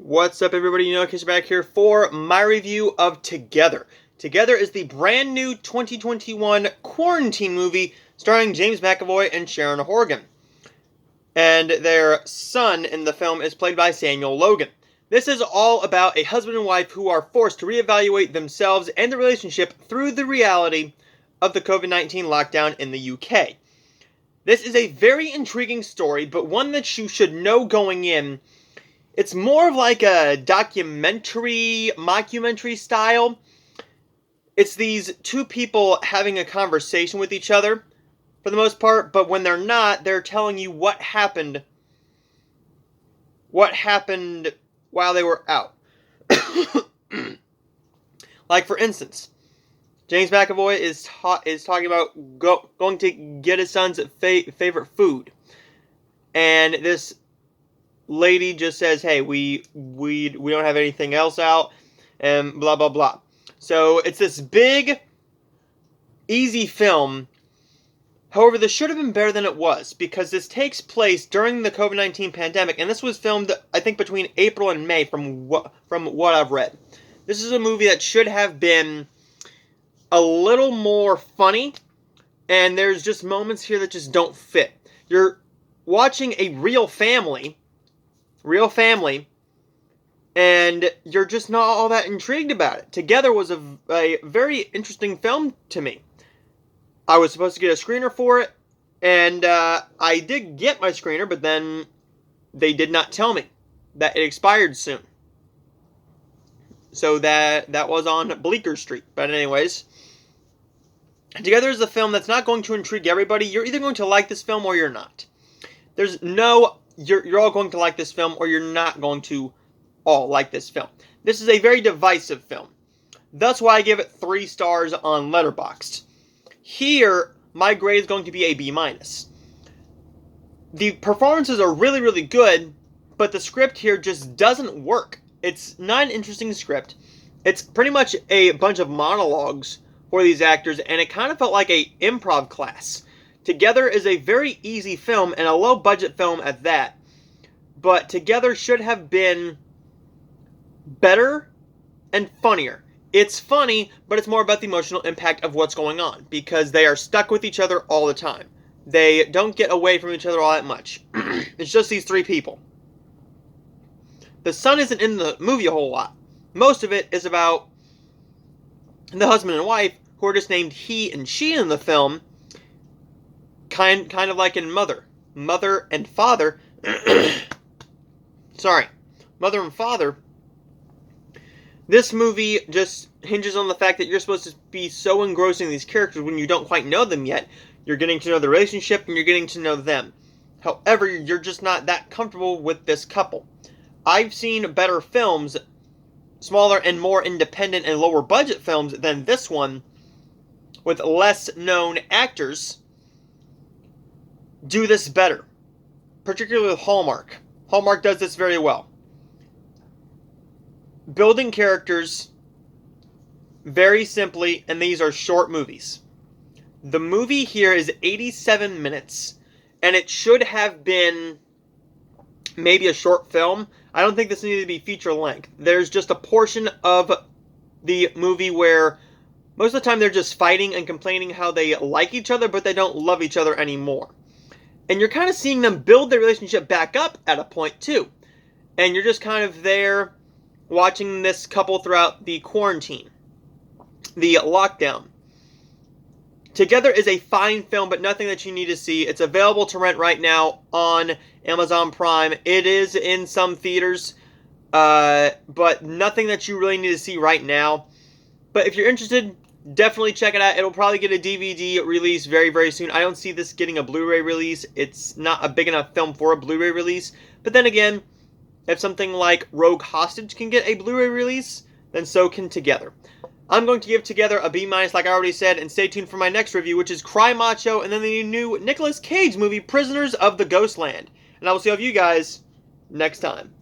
What's up, everybody? Kiss back here for my review of Together. Together is the brand new 2021 quarantine movie starring James McAvoy and Sharon Horgan. And their son in the film is played by Samuel Logan. This is all about a husband and wife who are forced to reevaluate themselves and the relationship through the reality of the COVID-19 lockdown in the UK. This is a very intriguing story, but one that you should know going in. It's more of like a documentary, mockumentary style. It's these two people having a conversation with each other, for the most part, but when they're not, they're telling you what happened while they were out. Like, for instance, James McAvoy is talking about going to get his son's favorite food, and this lady just says, hey, we don't have anything else out, and blah, blah, blah. So it's this big, easy film. However, this should have been better than it was, because this takes place during the COVID-19 pandemic, and this was filmed, I think, between April and May, from what I've read. This is a movie that should have been a little more funny, and there's just moments here that just don't fit. You're watching a real family, and you're just not all that intrigued about it. Together was a very interesting film to me. I was supposed to get a screener for it, and I did get my screener, but then they did not tell me that it expired soon. So that was on Bleecker Street. But anyways, Together is a film that's not going to intrigue everybody. You're either going to like this film or you're not. There's no you're all going to like this film, or you're not going to all like this film. This is a very divisive film. That's why I give it 3 stars on Letterboxd. Here, my grade is going to be a B-. The performances are really, really good, but the script here just doesn't work. It's not an interesting script. It's pretty much a bunch of monologues for these actors, and it kind of felt like an improv class. Together is a very easy film, and a low-budget film at that. But Together should have been better and funnier. It's funny, but it's more about the emotional impact of what's going on, because they are stuck with each other all the time. They don't get away from each other all that much. It's just these 3 people. The son isn't in the movie a whole lot. Most of it is about the husband and wife, who are just named he and she in the film, kind of like in Mother and Father. Sorry, Mother and Father. This movie just hinges on the fact that you're supposed to be so engrossing these characters when you don't quite know them yet. You're getting to know the relationship, and you're getting to know them. However, you're just not that comfortable with this couple. I've seen better films, smaller and more independent and lower budget films than this one, with less known actors, do this better. Particularly with Hallmark. Hallmark does this very well. Building characters very simply, and these are short movies. The movie here is 87 minutes, and it should have been maybe a short film. I don't think this needed to be feature length. There's just a portion of the movie where most of the time they're just fighting and complaining how they like each other, but they don't love each other anymore. And you're kind of seeing them build their relationship back up at a point too. And you're just kind of there watching this couple throughout the quarantine, the lockdown. Together is a fine film, but nothing that you need to see. It's available to rent right now on Amazon Prime. It is in some theaters, but nothing that you really need to see right now. But if you're interested, definitely check it out. It'll probably get a DVD release very, very soon. I don't see this getting a Blu-ray release. It's not a big enough film for a Blu-ray release. But then again, if something like Rogue Hostage can get a Blu-ray release, then so can Together. I'm going to give Together a B- like I already said, and stay tuned for my next review, which is Cry Macho, and then the new Nicolas Cage movie, Prisoners of the Ghostland. And I will see all of you guys next time.